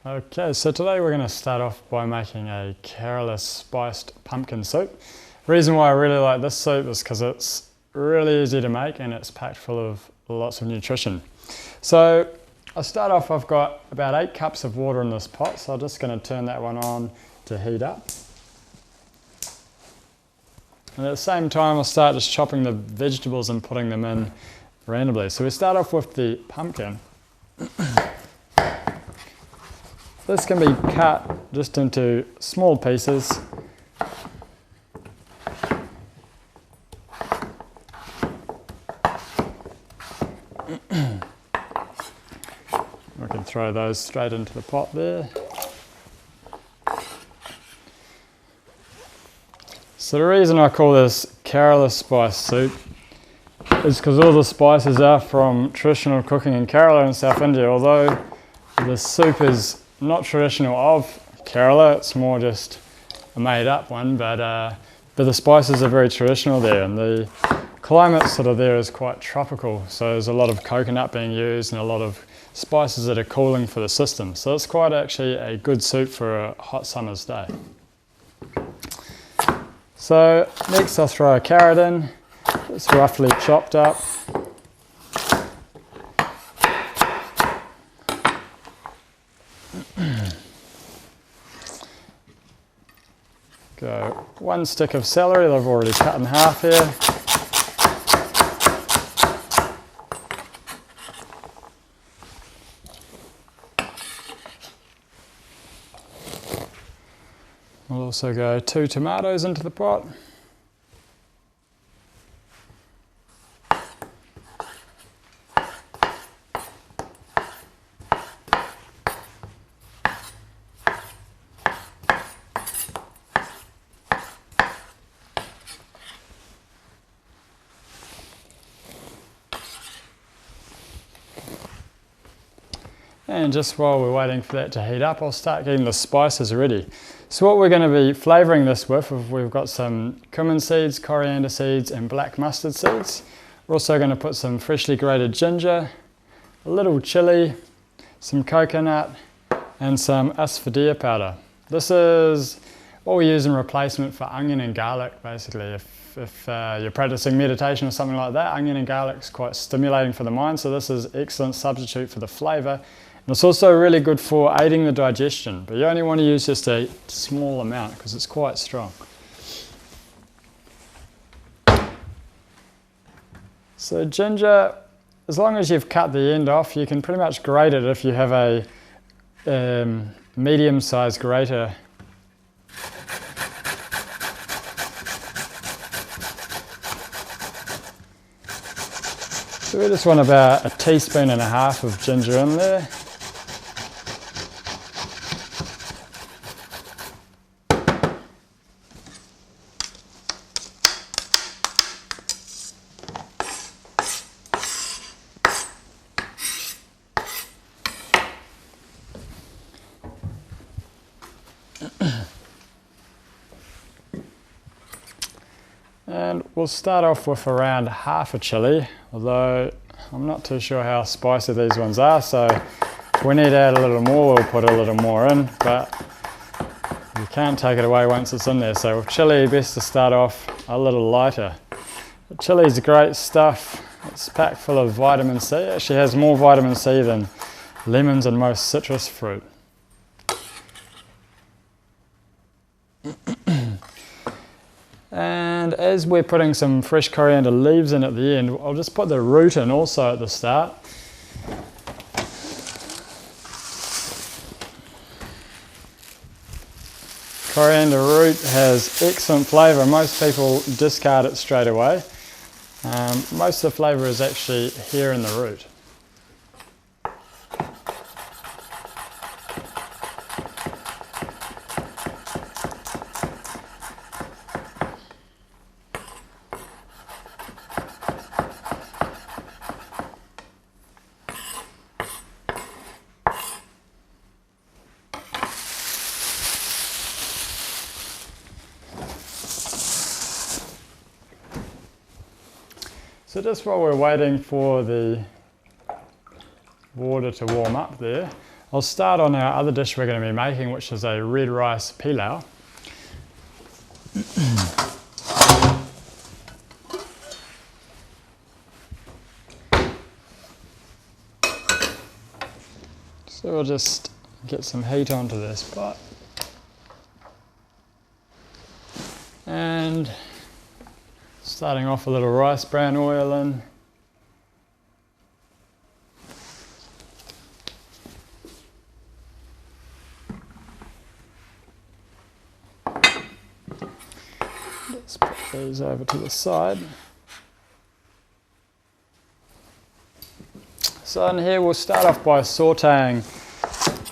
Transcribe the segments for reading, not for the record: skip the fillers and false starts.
Okay, so today we're going to start off by making a carolus spiced pumpkin soup. The reason why I really like this soup is because it's really easy to make and it's packed full of lots of nutrition. So I'll start off, I've got about 8 cups of water in this pot, so I'm just going to turn that one on to heat up. And at the same time I'll start just chopping the vegetables and putting them in randomly. So we start off with the pumpkin. This can be cut just into small pieces. We can throw those straight into the pot there. So the reason I call this carolus spice soup is because all the spices are from traditional cooking in Kerala in South India. Although the soup is not traditional of Kerala, it's more just a made up one, but the spices are very traditional there, and the climate sort of there is quite tropical, so there's a lot of coconut being used and a lot of spices that are cooling for the system. So it's quite actually a good soup for a hot summer's day. So next I'll throw a carrot in. It's roughly chopped up. Go 1 stick of celery that I've already cut in half here. We'll also go 2 tomatoes into the pot. And just while we're waiting for that to heat up, I'll start getting the spices ready. So what we're going to be flavouring this with, we've got some cumin seeds, coriander seeds and black mustard seeds. We're also going to put some freshly grated ginger, a little chilli, some coconut and some asafoetida powder. This is what we use in replacement for onion and garlic basically. If you're practicing meditation or something like that, onion and garlic is quite stimulating for the mind, so this is an excellent substitute for the flavour. And it's also really good for aiding the digestion, but you only want to use just a small amount because it's quite strong. So ginger, as long as you've cut the end off, you can pretty much grate it if you have a medium-sized grater. So we just want about 1.5 teaspoons of ginger in there. And we'll start off with around half a chilli, although I'm not too sure how spicy these ones are, so if we need to add a little more, we'll put a little more in, but you can't take it away once it's in there. So with chilli, best to start off a little lighter. Chilli is great stuff. It's packed full of vitamin C. It actually has more vitamin C than lemons and most citrus fruit. And as we're putting some fresh coriander leaves in at the end, I'll just put the root in also at the start. Coriander root has excellent flavour. Most people discard it straight away. Most of the flavour is actually here in the root. So just while we're waiting for the water to warm up there, I'll start on our other dish we're going to be making, which is a red rice pilau. So we'll just get some heat onto this pot. And starting off a little rice bran oil in. Let's put these over to the side. So in here we'll start off by sauteing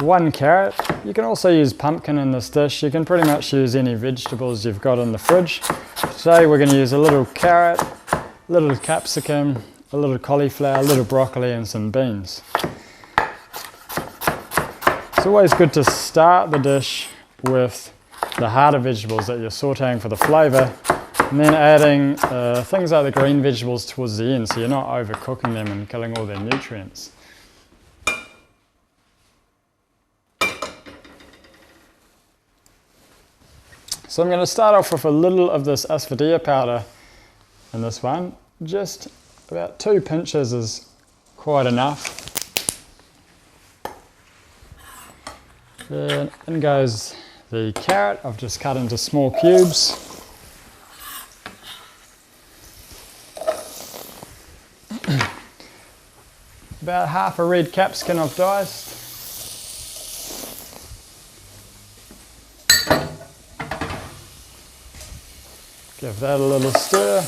1 carrot. You can also use pumpkin in this dish. You can pretty much use any vegetables you've got in the fridge. Today we're going to use a little carrot, a little capsicum, a little cauliflower, a little broccoli and some beans. It's always good to start the dish with the harder vegetables that you're sauteing for the flavour, and then adding things like the green vegetables towards the end, so you're not overcooking them and killing all their nutrients. So I'm going to start off with a little of this asphodel powder in this one. Just about 2 pinches is quite enough. Then in goes the carrot I've just cut into small cubes. About half a red capsicum I've diced. Give that a little stir.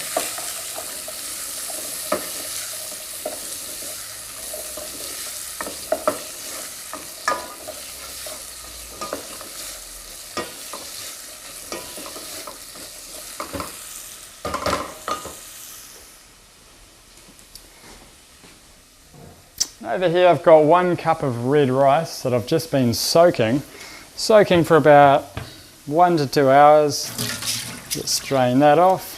Over here I've got 1 cup of red rice that I've just been soaking for about 1 to 2 hours. Let's drain that off.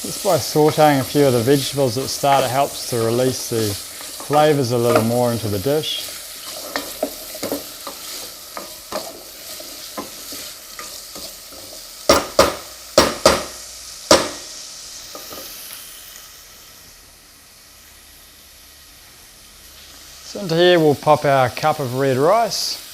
Just by sauteing a few of the vegetables at the start, it helps to release the flavours a little more into the dish. So into here we'll pop our cup of red rice.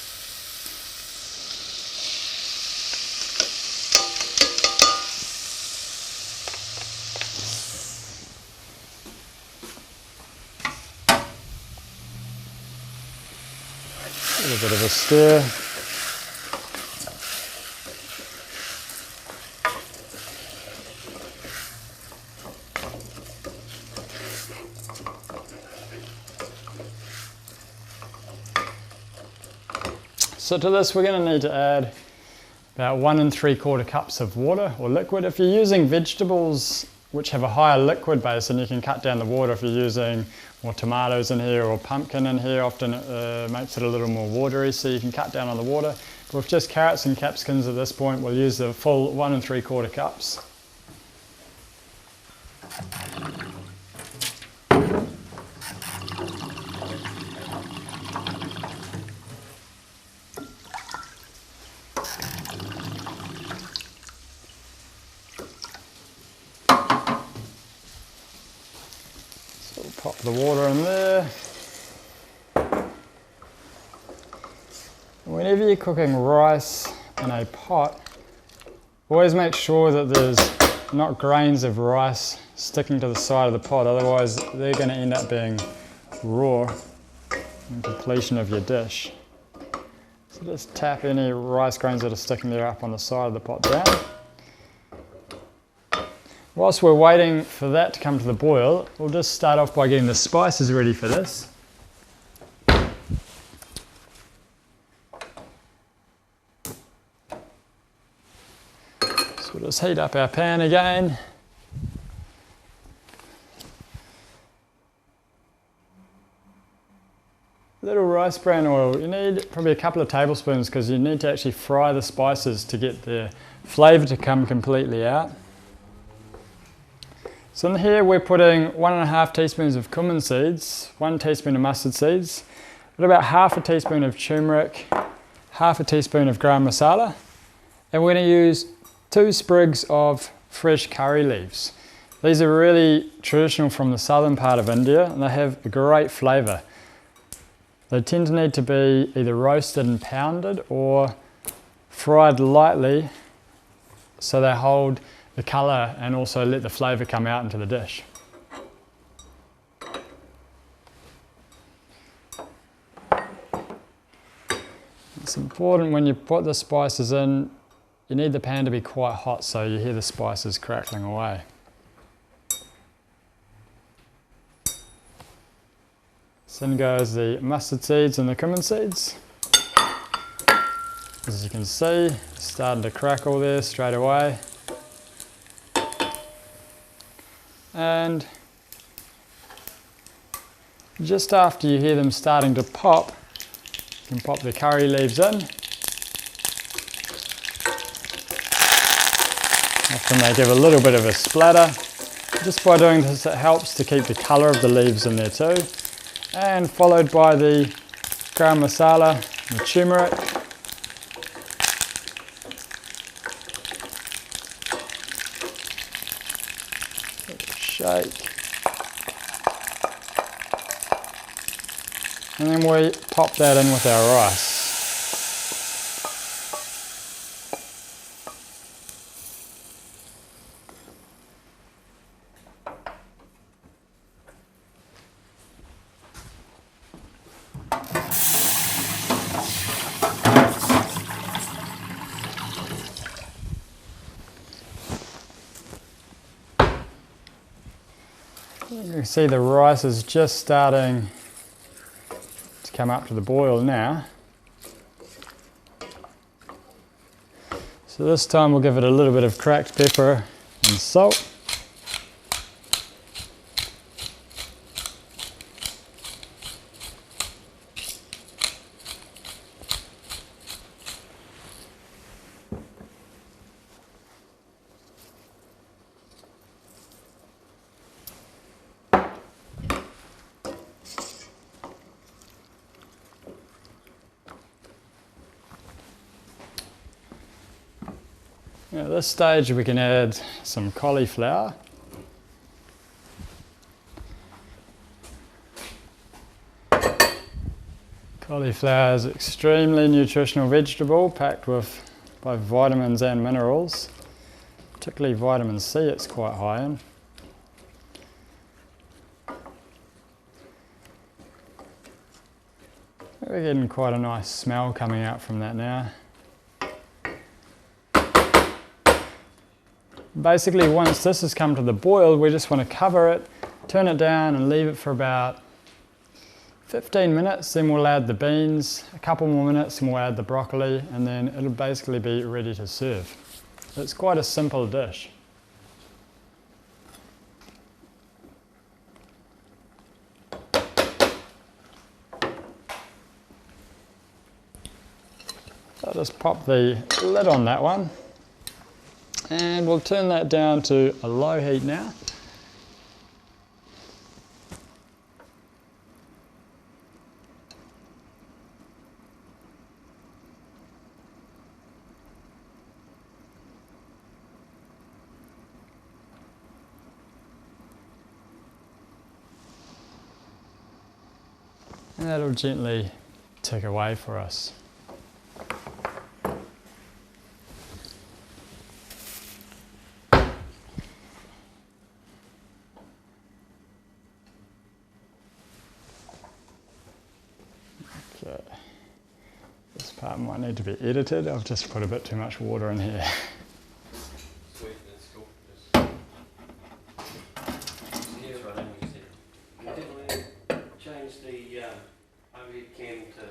A little bit of a stir. So to this we're going to need to add about 1 3/4 cups of water or liquid. If you're using vegetables which have a higher liquid base, then you can cut down the water. If you're using more tomatoes in here or pumpkin in here, often it makes it a little more watery, so you can cut down on the water. But with just carrots and capsicums at this point, we'll use the full 1 3/4 cups. Pop the water in there. Whenever you're cooking rice in a pot, always make sure that there's not grains of rice sticking to the side of the pot, otherwise they're going to end up being raw and completion of your dish. So just tap any rice grains that are sticking there up on the side of the pot down. Whilst we're waiting for that to come to the boil, we'll just start off by getting the spices ready for this. So we'll just heat up our pan again. little rice bran oil. You need probably a couple of tablespoons because you need to actually fry the spices to get the flavour to come completely out. So in here we're putting 1.5 teaspoons of cumin seeds, 1 teaspoon of mustard seeds, and about half a teaspoon of turmeric, half a teaspoon of garam masala, and we're going to use 2 sprigs of fresh curry leaves. These are really traditional from the southern part of India and they have a great flavour. They tend to need to be either roasted and pounded or fried lightly so they hold the colour and also let the flavour come out into the dish. It's important when you put the spices in, you need the pan to be quite hot so you hear the spices crackling away. So then goes the mustard seeds and the cumin seeds. As you can see, starting to crackle there straight away. And just after you hear them starting to pop, you can pop the curry leaves in. Often they give a little bit of a splatter. Just by doing this it helps to keep the colour of the leaves in there too. And followed by the garam masala, the turmeric. Shake. And then we pop that in with our rice. You can see the rice is just starting to come up to the boil now. So this time we'll give it a little bit of cracked pepper and salt. At this stage we can add some cauliflower. Cauliflower is an extremely nutritional vegetable packed with both vitamins and minerals, particularly vitamin C it's quite high in. We're getting quite a nice smell coming out from that now. Basically, once this has come to the boil, we just want to cover it, turn it down and leave it for about 15 minutes. Then we'll add the beans, a couple more minutes and we'll add the broccoli, and then it'll basically be ready to serve. It's quite a simple dish. I'll just pop the lid on that one. And we'll turn that down to a low heat now. And that'll gently tick away for us. Okay. This part might need to be edited. I've just put a bit too much water in here. Sweet, that's cool. Just... Yeah, right. Definitely change the overhead cam to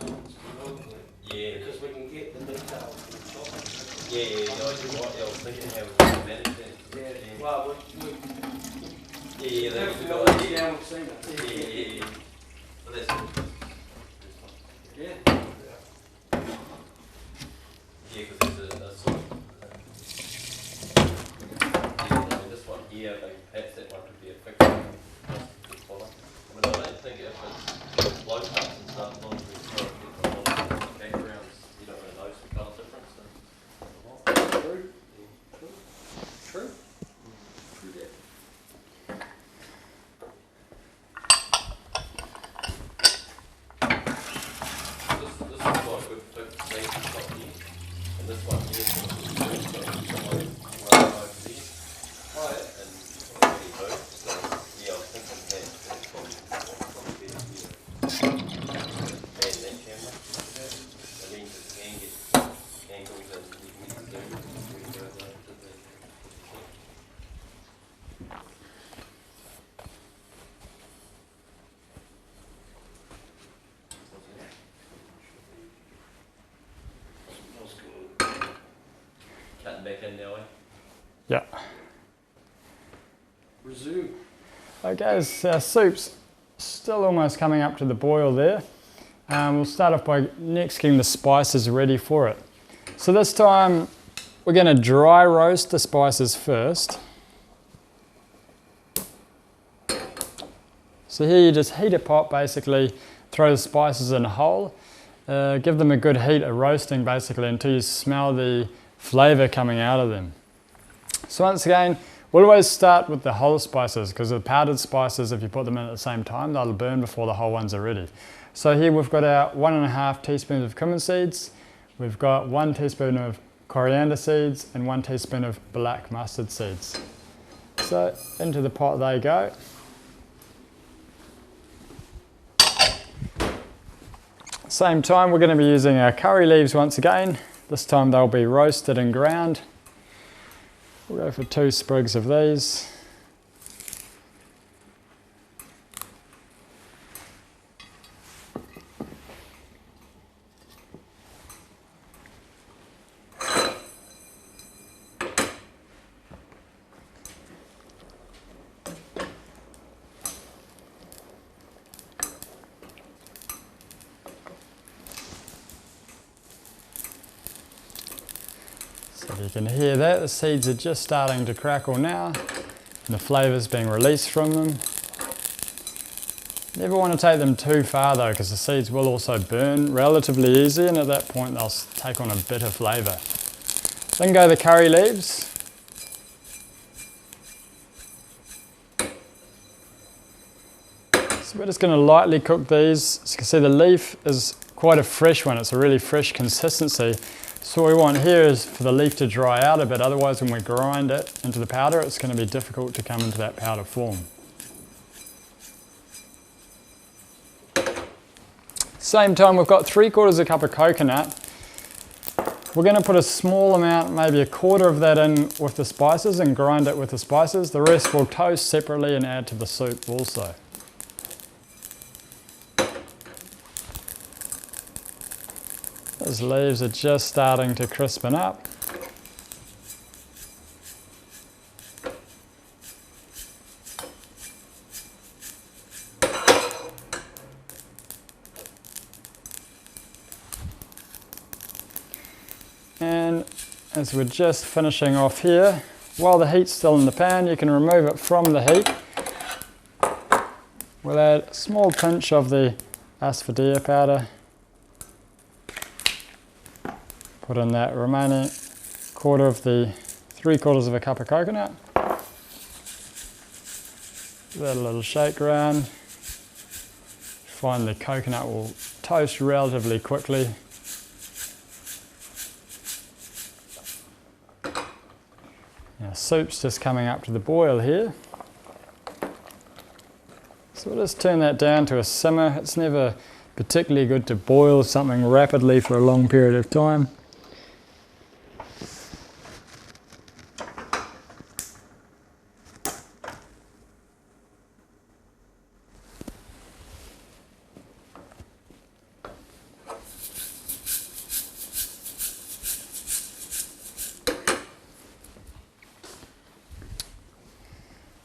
elements remotely. Yeah. Because we can get the details from the top. Yeah, I was thinking how we can manage that. Yeah. Well, we that's a good idea. Yeah. But that's good. Yeah. Yeah, because there's a sort of, this one here, perhaps that one could be a fixture. Just follow. I mean, I don't think if it's low cuts and stuff, as long as we throw it from all the backgrounds, you don't really notice the colour difference. So. True. True. True that. This is quite a good fit safety shot here. And this one here is going to be good, so right over there. Right, and really good. So, yeah, I was thinking that probably be here. Man, that camera. The lenses can get angles and you can get the zoom when you go over to the That's good. cutting back in now, eh? Yeah. Resume. Okay, so our soup's still almost coming up to the boil there. We'll start off by next getting the spices ready for it. So this time we're going to dry roast the spices first. So here you just heat a pot basically, throw the spices in whole, give them a good heat of roasting basically until you smell the flavour coming out of them. So once again, we'll always start with the whole spices because the powdered spices, if you put them in at the same time, they'll burn before the whole ones are ready. So here we've got our 1.5 teaspoons of cumin seeds, we've got 1 teaspoon of coriander seeds and 1 teaspoon of black mustard seeds. So into the pot they go. Same time we're going to be using our curry leaves once again. This time they'll be roasted and ground. We'll go for 2 sprigs of these. So you can hear that, the seeds are just starting to crackle now, and the flavour's being released from them. Never want to take them too far though, because the seeds will also burn relatively easy, and at that point they'll take on a bitter flavour. Then go the curry leaves. So we're just going to lightly cook these. As you can see, the leaf is quite a fresh one, it's a really fresh consistency. So what we want here is for the leaf to dry out a bit, otherwise when we grind it into the powder it's going to be difficult to come into that powder form. Same time we've got 3/4 cup of coconut. We're going to put a small amount, maybe 1/4 of that in with the spices and grind it with the spices. The rest we'll toast separately and add to the soup also. Those leaves are just starting to crispen up. And as we're just finishing off here, while the heat's still in the pan, you can remove it from the heat. We'll add a small pinch of the asafoetida powder. Put in that remaining 1/4 of the 3/4 cup of coconut. Give that a little shake around. Find the coconut will toast relatively quickly. Now soup's just coming up to the boil here. So we'll just turn that down to a simmer. It's never particularly good to boil something rapidly for a long period of time.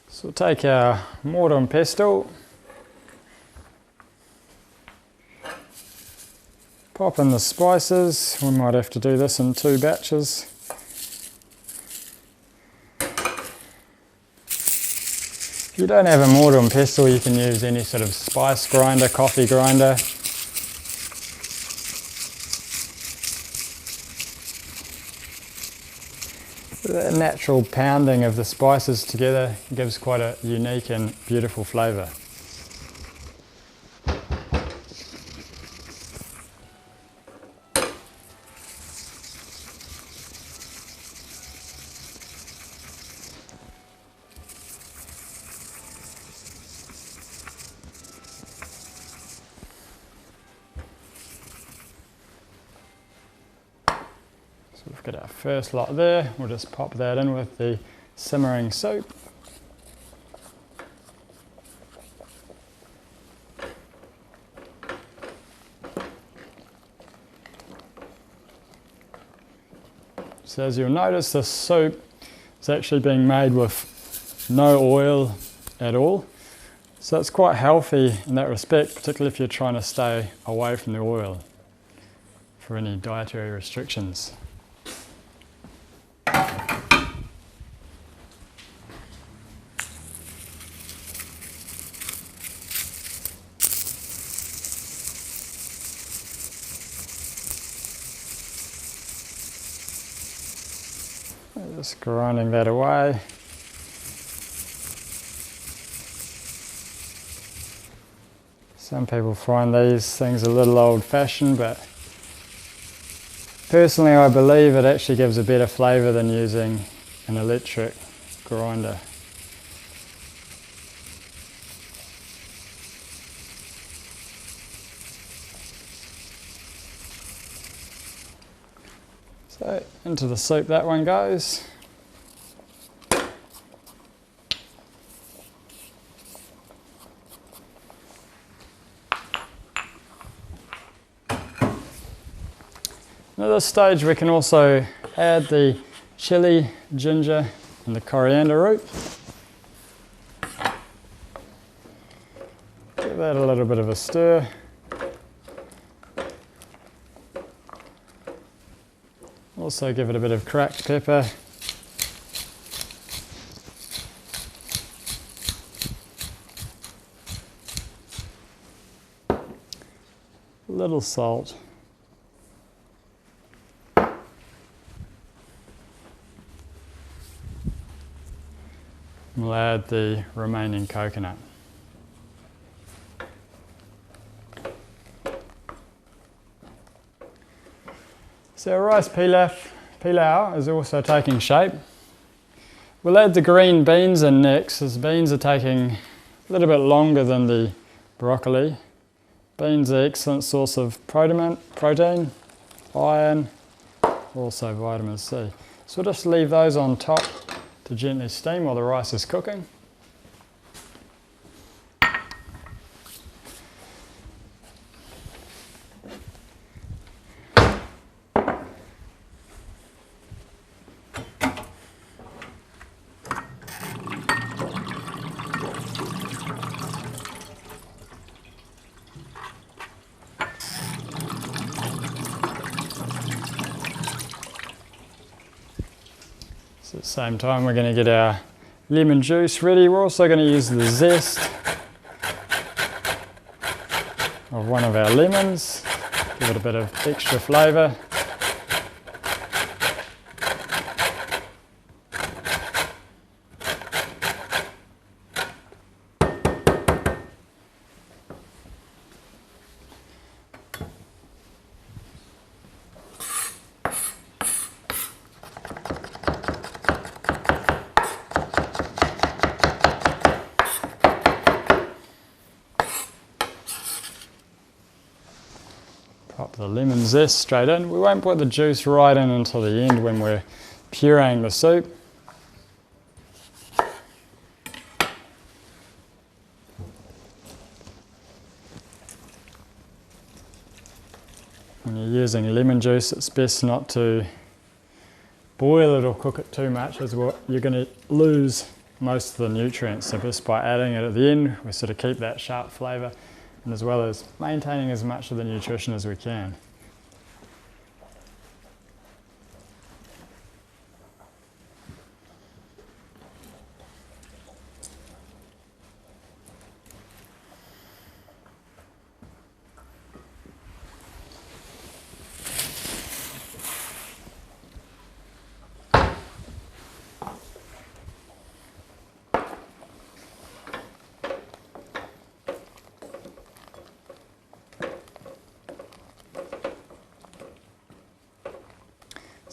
So we'll take our mortar and pestle, Pop in the spices. We might have to do this in 2 batches. If you don't have a mortar and pestle, you can use any sort of spice grinder, coffee grinder. The natural pounding of the spices together gives quite a unique and beautiful flavour. We've got our first lot there. We'll just pop that in with the simmering soup. So as you'll notice, this soup is actually being made with no oil at all. So it's quite healthy in that respect, particularly if you're trying to stay away from the oil for any dietary restrictions. Just grinding that away. Some people find these things a little old-fashioned, but personally I believe it actually gives a better flavour than using an electric grinder. So into the soup that one goes. At this stage we can also add the chilli, ginger and the coriander root. Give that a little bit of a stir. Also give it a bit of cracked pepper. A little salt. We'll add the remaining coconut. So our rice pilau is also taking shape. We'll add the green beans in next, as beans are taking a little bit longer than the broccoli. Beans are an excellent source of protein, iron, also vitamin C. So we'll just leave those on top to gently steam while the rice is cooking. So at the same time we're going to get our lemon juice ready. We're also going to use the zest of one of our lemons, give it a bit of extra flavour. Pop the lemon zest straight in. We won't put the juice right in until the end when we're pureeing the soup. When you're using lemon juice, it's best not to boil it or cook it too much, as well you're going to lose most of the nutrients. So just by adding it at the end, we sort of keep that sharp flavour, and as well as maintaining as much of the nutrition as we can.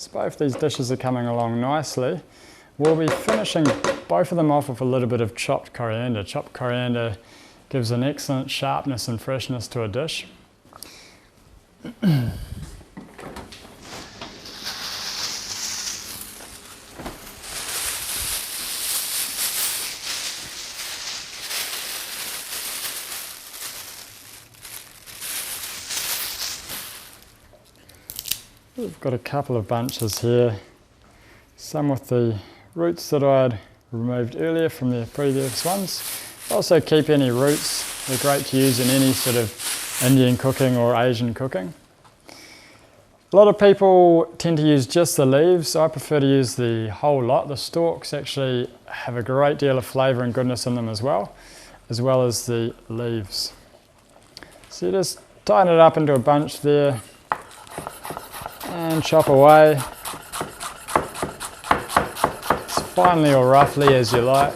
So both these dishes are coming along nicely. We'll be finishing both of them off with a little bit of chopped coriander. Chopped coriander gives an excellent sharpness and freshness to a dish. We've got a couple of bunches here, some with the roots that I'd removed earlier from the previous ones. Also keep any roots, they're great to use in any sort of Indian cooking or Asian cooking. A lot of people tend to use just the leaves. I prefer to use the whole lot. The stalks actually have a great deal of flavour and goodness in them as well as the leaves. So you just tighten it up into a bunch there and chop away as finely or roughly as you like.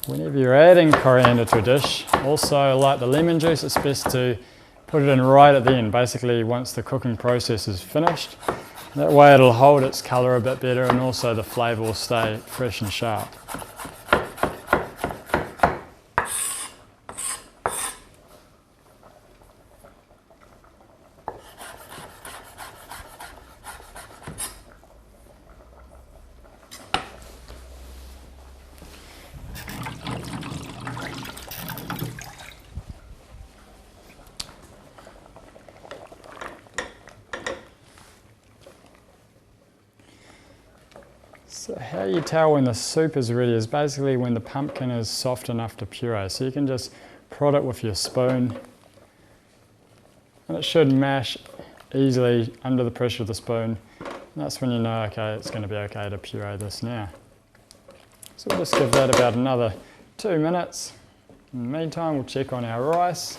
Whenever you're adding coriander to a dish, also like the lemon juice, it's best to put it in right at the end, basically once the cooking process is finished. That way it'll hold its colour a bit better and also the flavour will stay fresh and sharp. So how you tell when the soup is ready is basically when the pumpkin is soft enough to puree. So you can just prod it with your spoon and it should mash easily under the pressure of the spoon. And that's when you know, okay, it's going to be okay to puree this now. So we'll just give that about another 2 minutes. In the meantime, we'll check on our rice.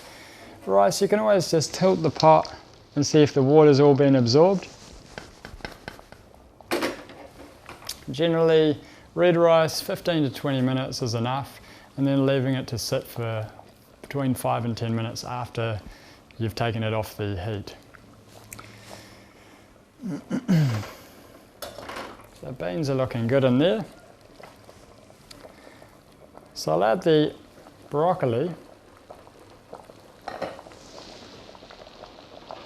Rice, you can always just tilt the pot and see if the water's all been absorbed. Generally, red rice, 15 to 20 minutes is enough, and then leaving it to sit for between 5 and 10 minutes after you've taken it off the heat. So beans are looking good in there. So I'll add the broccoli.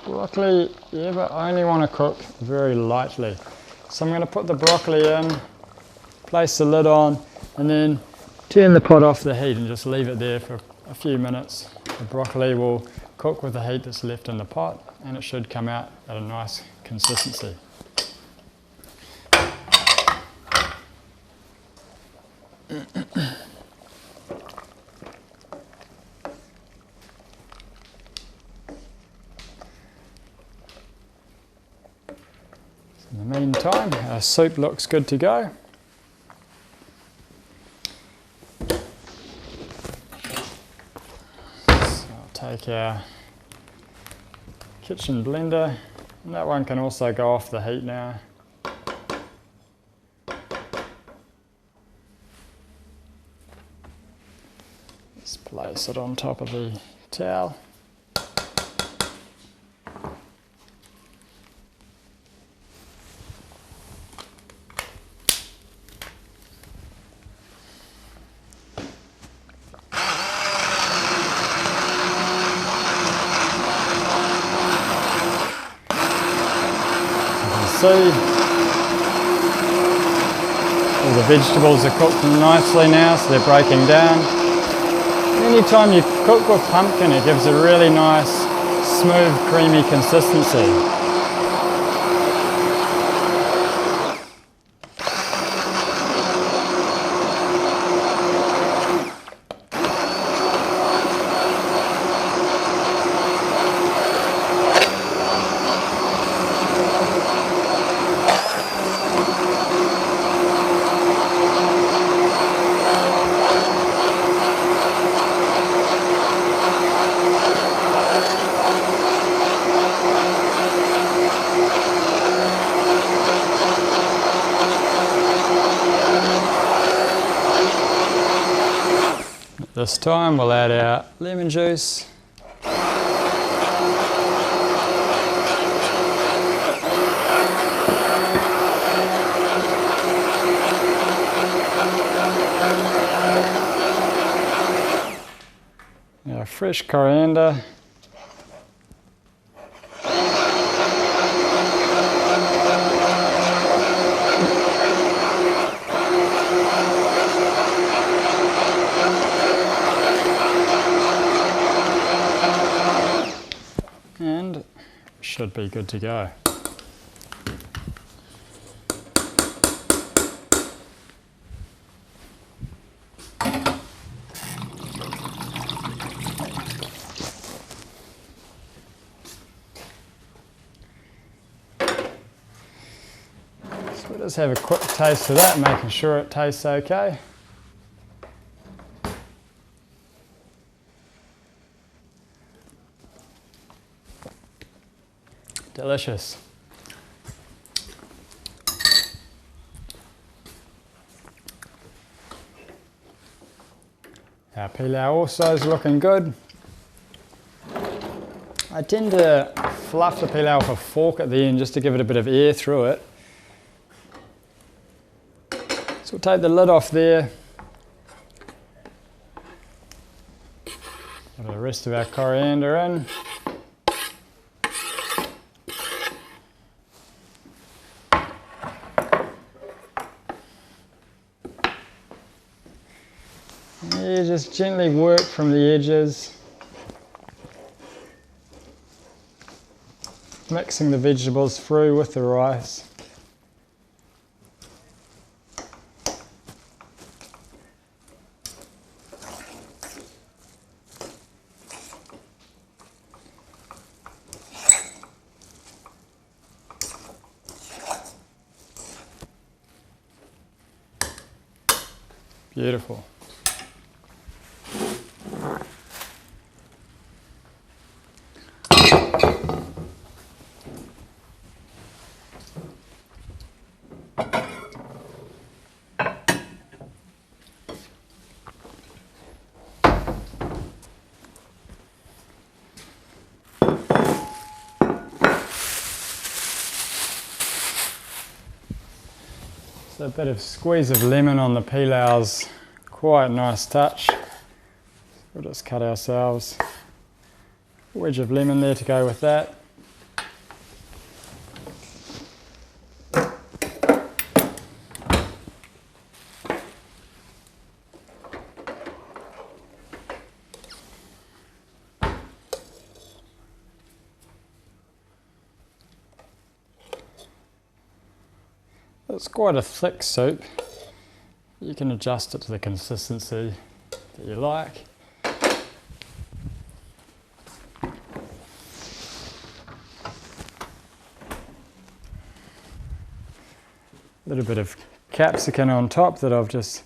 Broccoli, you ever only want to cook very lightly. So I'm going to put the broccoli in, place the lid on, and then turn the pot off the heat and just leave it there for a few minutes. The broccoli will cook with the heat that's left in the pot and it should come out at a nice consistency. In the meantime, our soup looks good to go. So I'll take our kitchen blender, and that one can also go off the heat now. Just place it on top of the towel. See, all the vegetables are cooked nicely now, so they're breaking down. Anytime you cook with pumpkin, it gives a really nice, smooth, creamy consistency. This time we'll add our lemon juice. Our fresh coriander. And should be good to go. So we'll just have a quick taste of that, making sure it tastes okay. Delicious. Our pilau also is looking good. I tend to fluff the pilau with a fork at the end just to give it a bit of air through it. So we'll take the lid off there. Put the rest of our coriander in. Yeah, just gently work from the edges, mixing the vegetables through with the rice. Beautiful. So a bit of squeeze of lemon on the pilau's quite a nice touch. We'll just cut ourselves a wedge of lemon there to go with that. It's quite a thick soup. You can adjust it to the consistency that you like. A little bit of capsicum on top that I've just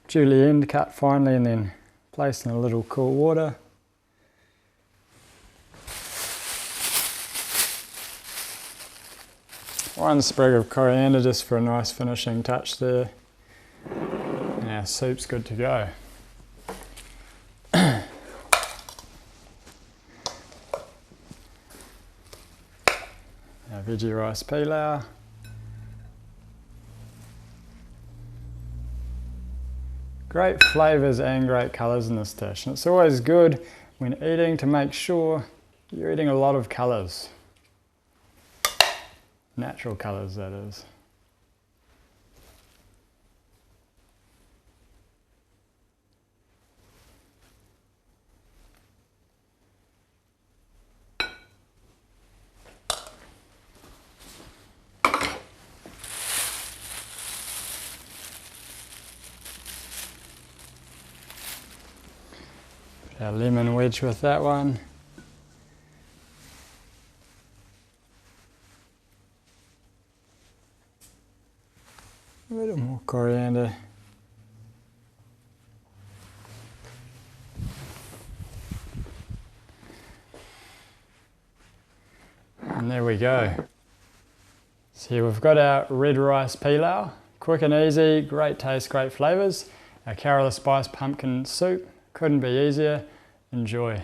julienne cut finely and then placed in a little cool water. One sprig of coriander just for a nice finishing touch there. And our soup's good to go. Our veggie rice pilau. Great flavours and great colours in this dish. And it's always good when eating to make sure you're eating a lot of colours. Natural colours, that is. Put our lemon wedge with that one. A little more coriander. And there we go. So here we've got our red rice pilau. Quick and easy, great taste, great flavours. Our Kerala spice pumpkin soup, Couldn't be easier. Enjoy.